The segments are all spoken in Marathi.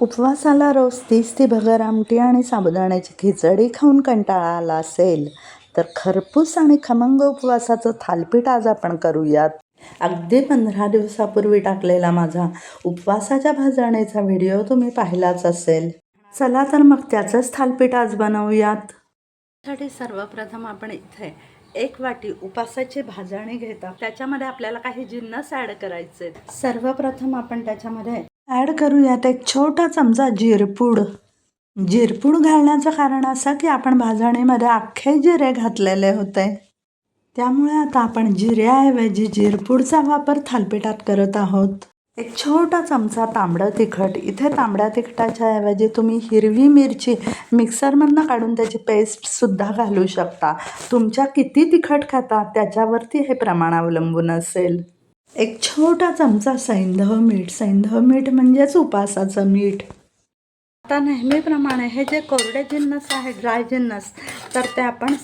उपवासाला रोज 30 ती भगर आमटी आणि साबुदाण्याची खिचडी खाऊन कंटाळा आला असेल तर खरपूस आणि खमंग उपवासाचं थालीपीठ आज आपण करूयात. अगदी 15 दिवसापूर्वी टाकलेला माझा उपवासाच्या भाजण्याचा व्हिडिओ तुम्ही पाहिलाच असेल. चला तर मग त्याचंच थालीपीठ आज बनवूयात. त्यासाठी सर्वप्रथम आपण इथे 1 वाटी उपासाची भाजणी घेता. त्याच्यामध्ये आपल्याला काही जिन्नस ॲड करायचे. सर्वप्रथम आपण त्याच्यामध्ये ॲड करूयात 1 छोटा चमचा जिरपूड. जिरपूड घालण्याचं कारण असं की आपण भाजणीमध्ये अख्खे जिरे घातलेले होते, त्यामुळे आता आपण जिऱ्याऐवजी जिरपूडचा वापर थालीपीठात करत आहोत. 1 छोटा चमचा तांबडं तिखट. इथे तांबड्या तिखटाच्या ऐवजी तुम्ही हिरवी मिरची मिक्सरमधनं काढून त्याची पेस्टसुद्धा घालू शकता. तुमच्या किती तिखट खाता त्याच्यावरती हे प्रमाण अवलंबून असेल. 1 छोटा चमचा सैंधव मीठ. सैंधव मीठ म्हणजेच उपासाचं मीठ. आता नेहमीप्रमाणे हे जे कोरडे जिन्नस आहे, ड्राय जिन्नस, तर ते आपण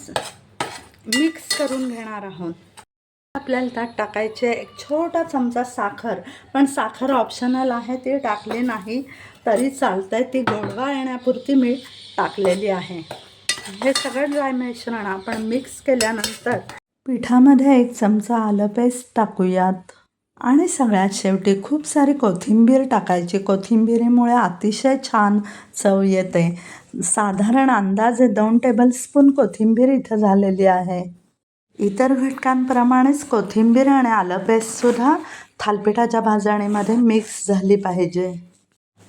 मिक्स करून घेणार आहोत. आपल्याला त्यात टाकायचे 1 छोटा चमचा साखर. पण साखर ऑप्शनल आहे, ती टाकली नाही तरी चालतंय. ती गोडवा येण्यापुरती मी टाकलेली आहे. हे सगळं ड्राय मिश्रण आपण मिक्स केल्यानंतर पिठामध्ये 1 चमचा आलं पेस्ट टाकूयात आणि सगळ्यात शेवटी खूप सारी कोथिंबीर टाकायची. कोथिंबीरीमुळे अतिशय छान चव येते. साधारण अंदाजे 2 टेबलस्पून कोथिंबीर इथं झालेली आहे. इतर घटकांप्रमाणेच कोथिंबीर आणि आलं पेस्टसुद्धा थालीपीठाच्या भाजणीमध्ये मिक्स झाली पाहिजे.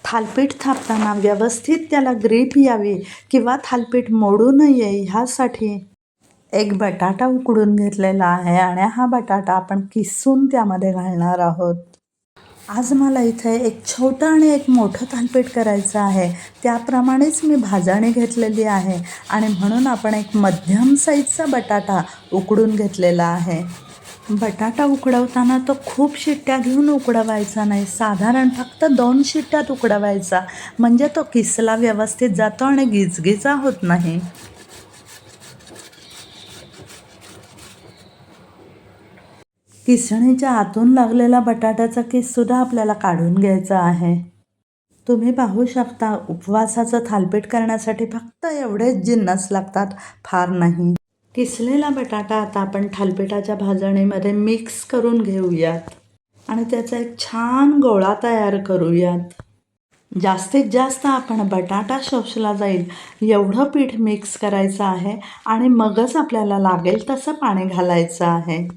थालीपीठ थापताना व्यवस्थित त्याला ग्रीप यावी किंवा थालीपीठ मोडू नये ह्यासाठी 1 बटाटा उकडून घेतलेला आहे आणि हा बटाटा आपण किसून त्यामध्ये घालणार आहोत. आज मला इथे 1 छोटं आणि 1 मोठं थालीपीठ करायचं आहे, त्याप्रमाणेच मी भाजणी घेतलेली आहे आणि म्हणून आपण 1 मध्यम साईजचा बटाटा उकडून घेतलेला आहे. बटाटा उकडवताना तो खूप शिट्ट्या घेऊन उकडवायचा नाही, साधारण फक्त 2 शिट्ट्यात उकडवायचा, म्हणजे तो किसला व्यवस्थित जातो आणि गिचगिचा होत नाही. किसणीच्या आतून लागलेला बटाट्याचा किससुद्धा आपल्याला काढून घ्यायचा आहे. तुम्ही पाहू शकता उपवासाचं थालीपीठ करण्यासाठी फक्त एवढेच जिन्नस लागतात, फार नाही. किसलेला बटाटा आता आपण थालीपीठाच्या भाजणीमध्ये मिक्स करून घेऊयात आणि त्याचा एक छान गोळा तयार करूयात. जास्तीत जास्त आपण बटाटा शोषला जाईल एवढं पीठ मिक्स करायचं आहे आणि मगच आपल्याला लागेल तसं पाणी घालायचं आहे.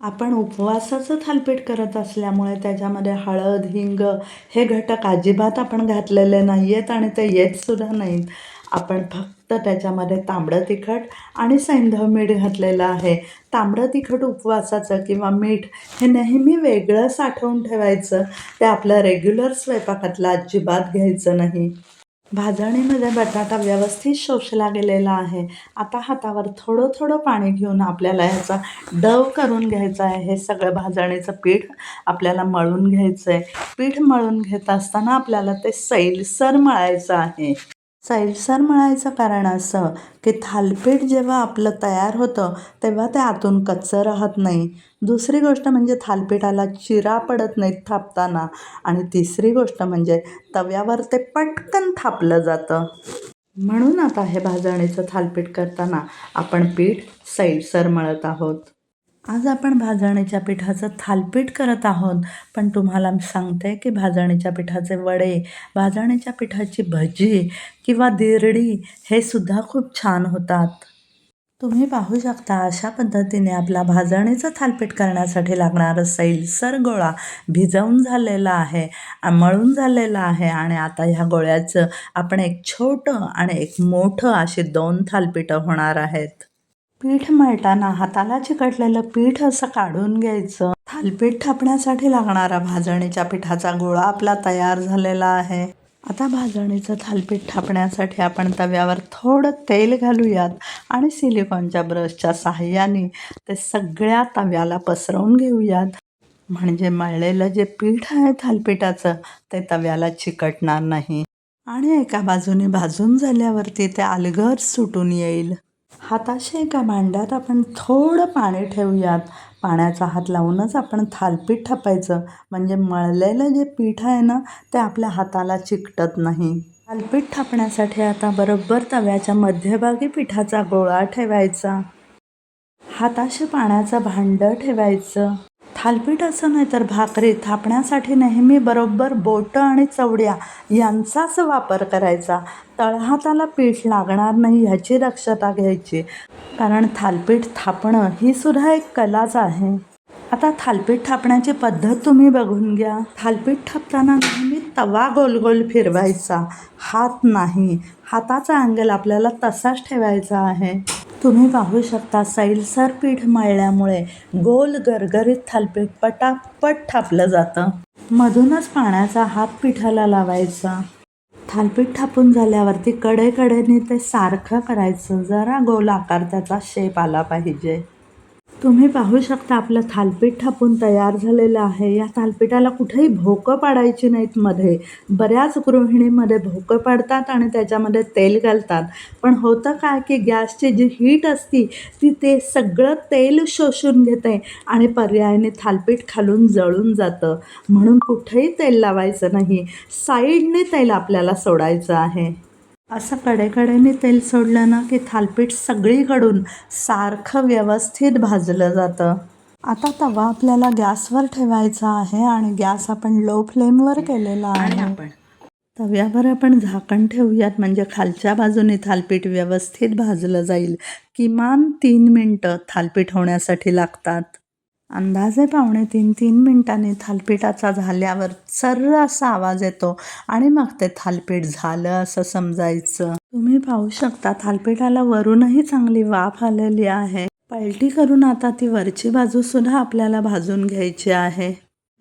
आपण उपवासाचं थालीपीठ करत असल्यामुळे त्याच्यामध्ये हळद, हिंग हे घटक अजिबात आपण घातलेले नाही आहेत आणि ते येतसुद्धा नाहीत. आपण फक्त त्याच्यामध्ये तांबडं तिखट आणि सैंधव मीठ घातलेलं आहे. तांबडं तिखट उपवासाचं किंवा मीठ हे नेहमी वेगळं साठवून ठेवायचं, ते आपलं रेग्युलर स्वयंपाकातलं अजिबात घ्यायचं नाही. भाजणीमध्ये बटाटा व्यवस्थित शोषला गेलेला आहे. आता हातावर थोडं थोडं पाणी घेऊन आपल्याला ह्याचा डव करून घ्यायचा आहे. हे सगळं भाजणीचं पीठ आपल्याला मळून घ्यायचं आहे. पीठ मळून घेत असताना आपल्याला ते सैलसर मळायचं आहे. सैलसर मळायचं कारण असं की थालीपीठ जेव्हा आपलं तयार होतं तेव्हा ते आतून कच्चं राहत नाही. दुसरी गोष्ट म्हणजे थालीपीठाला चिरा पडत नाहीत थापताना आणि तिसरी गोष्ट म्हणजे तव्यावर ते पटकन थापलं जातं. म्हणून आता हे भाजणीचं थालीपीठ करताना आपण पीठ सैलसर मळत आहोत. आज आपण भाजणीच्या पिठाचं थालीपीठ करत आहोत, पण तुम्हाला सांगते की भाजणीच्या पिठाचे वडे, भाजणीच्या पिठाची भजी किंवा दिरडी हे सुद्धा खूप छान होतात. तुम्ही पाहू शकता अशा पद्धतीने आपला भाजणीचं थालीपीठ करण्यासाठी लागणारं सैलसर गोळा भिजवून झालेला आहे, मळून झालेला आहे आणि आता ह्या गोळ्याचं आपण 1 छोटं आणि 1 मोठं अशी 2 थालीपीठं होणार आहेत. पीठ मळताना हाताला चिकटलेलं पीठ असं काढून घ्यायचं. थालीपीठ थापण्यासाठी लागणारा भाजणीच्या पिठाचा गोळा आपला तयार झालेला आहे. आता भाजणीचं थालीपीठ थापण्यासाठी आपण तव्यावर थोडं तेल घालूयात आणि सिलिकॉनच्या ब्रशच्या साहाय्याने ते सगळ्या तव्याला पसरवून घेऊयात, म्हणजे मळलेलं जे पीठ आहे थालीपीठाचं ते तव्याला चिकटणार नाही आणि एका बाजूने भाजून झाल्यावरती ते अलगद सुटून येईल. हाताशी एका भांड्यात आपण थोडं पाणी ठेवूयात. पाण्याचा हात लावूनच आपण थालीपीठ थापायचं, म्हणजे मळलेलं जे पीठ आहे ना ते आपल्या हाताला चिकटत नाही. थालीपीठ थापण्यासाठी आता बरोबर तव्याच्या मध्यभागी पिठाचा गोळा ठेवायचा. हाताशी पाण्याचं भांडं ठेवायचं. थालीपीठ असं नाही तर भाकरी थापण्यासाठी नेहमी बरोबर बोटं आणि चवड्या यांचाच वापर करायचा. तळहाताला पीठ लागणार नाही ह्याची दक्षता घ्यायची, कारण थालीपीठ थापणं ही सुद्धा एक कलाच आहे. आता थालीपीठ थापण्याची पद्धत तुम्ही बघून घ्या. थालीपीठ थापताना नेहमी तवा गोल गोल फिरवायचा, हात नाही. हाताचा अँगल आपल्याला तसाच ठेवायचा आहे. तुम्ही पाहू शकता सैलसर पीठ मळल्यामुळे गोल गरगरीत थालीपीठ पटापट थापलं जातं. मधूनच पाण्याचा हात पिठाला लावायचा. थालीपीठ थापून झाल्यावरती कडेकडेने ते सारखं करायचं. जरा गोल आकार त्याचा शेप आला पाहिजे. तुम्ही पाहू शकता आपलं थालीपीठ थापून तयार झालेलं आहे. या थालीपीठाला कुठेही भोकं पाडायची नाहीत मध्ये. बऱ्याच गृहिणीमध्ये भोकं पाडतात आणि त्याच्यामध्ये तेल घालतात. पण होतं काय की गॅसची जी हीट असती ती ते सगळं तेल शोषून घेते आणि पर्यायाने थालीपीठ खालून जळून जातं. म्हणून कुठेही तेल लावायचं नाही, साईडने तेल आपल्याला सोडायचं आहे. असं कडेकडेने तेल सोडलं ना की थालीपीठ सगळीकडून सारखं व्यवस्थित भाजलं जातं. आता तवा आपल्याला गॅसवर ठेवायचा आहे आणि गॅस आपण लो फ्लेमवर केलेला आहे. तव्यावर आपण झाकण ठेवूयात, म्हणजे खालच्या बाजूने थालीपीठ व्यवस्थित भाजलं जाईल. किमान 3 मिनटं थालीपीठ होण्यासाठी लागतात. अंदाजे 2.5-3 मिनिटांनी थालीपीठाचा झाल्यावर सर्र असा आवाज येतो आणि मग ते थालीपीठ झालं असं समजायचं. तुम्ही पाहू शकता थालीपीठाला वरूनही चांगली वाफ आलेली आहे. पलटी करून आता ती वरची बाजू सुद्धा आपल्याला भाजून घ्यायची आहे.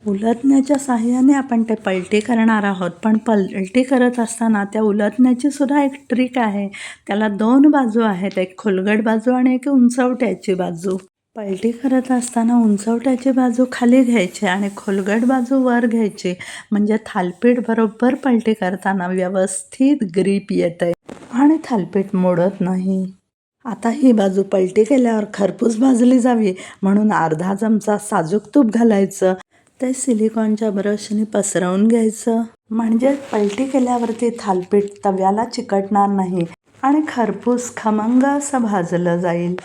उलटण्याच्या साहाय्याने आपण ते पलटी करणार आहोत, पण पलटी करत असताना त्या उलटण्याची सुद्धा एक ट्रिक आहे. त्याला 2 बाजू आहेत, एक खोलगट बाजू आणि एक उंचवट्याची बाजू. पलटी करत असताना उंचवट्याची बाजू खाली घ्यायची आणि खोलगट बाजू वर घ्यायची, म्हणजे थालीपीठ बरोबर पलटी करताना व्यवस्थित ग्रीप येते आणि थालीपीठ मोडत नाही. आता ही बाजू पलटी केल्यावर खरपूस भाजली जावी म्हणून अर्धा चमचा साजूक तूप घालायचं. ते सिलिकॉनच्या ब्रशने पसरवून घ्यायचं, म्हणजे पलटी केल्यावरती थालीपीठ तव्याला चिकटणार नाही आणि खरपूस खमंग असं भाजलं जाईल.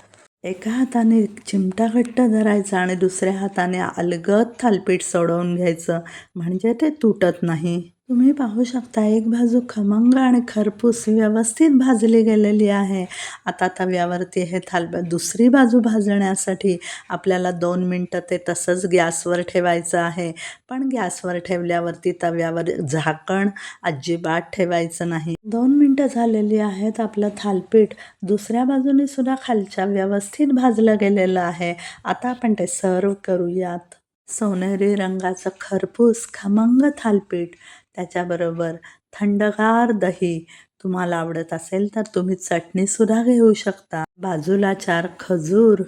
एका हाताने चिमटा घट्ट धरायचा आणि दुसऱ्या हाताने अलगद थालीपीठ सोडवून घ्यायचं, म्हणजे ते तुटत नाही. तुम्ही पाहू शकता एक बाजू खमंग आणि खरपूस व्यवस्थित भाजली गेलेली आहे. आता तव्यावरती हे दुसरी बाजू भाजण्यासाठी आपल्याला 2 मिनटं ते तसंच गॅसवर ठेवायचं आहे. पण गॅसवर ठेवल्यावरती तव्यावर झाकण अजिबात ठेवायचं नाही. 2 मिनटं झालेली आहेत. आपलं थालीपीठ दुसऱ्या बाजूने सुद्धा खालच्या व्यवस्थित भाजलं गेलेलं आहे. आता आपण ते सर्व करूयात. सोनेरी रंगाचं खरपूस खमंग थालीपीठ, त्याच्याबरोबर थंडगार दही. तुम्हाला आवडत असेल तर तुम्ही चटणीसुद्धा घेऊ शकता. बाजूला 4 खजूर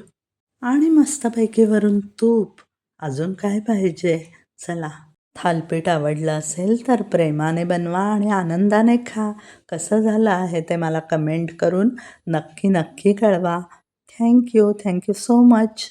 आणि मस्तपैकी वरून तूप. अजून काय पाहिजे? चला, थालीपीठ आवडलं असेल तर प्रेमाने बनवा आणि आनंदाने खा. कसं झालं आहे ते मला कमेंट करून नक्की कळवा. Thank you so much.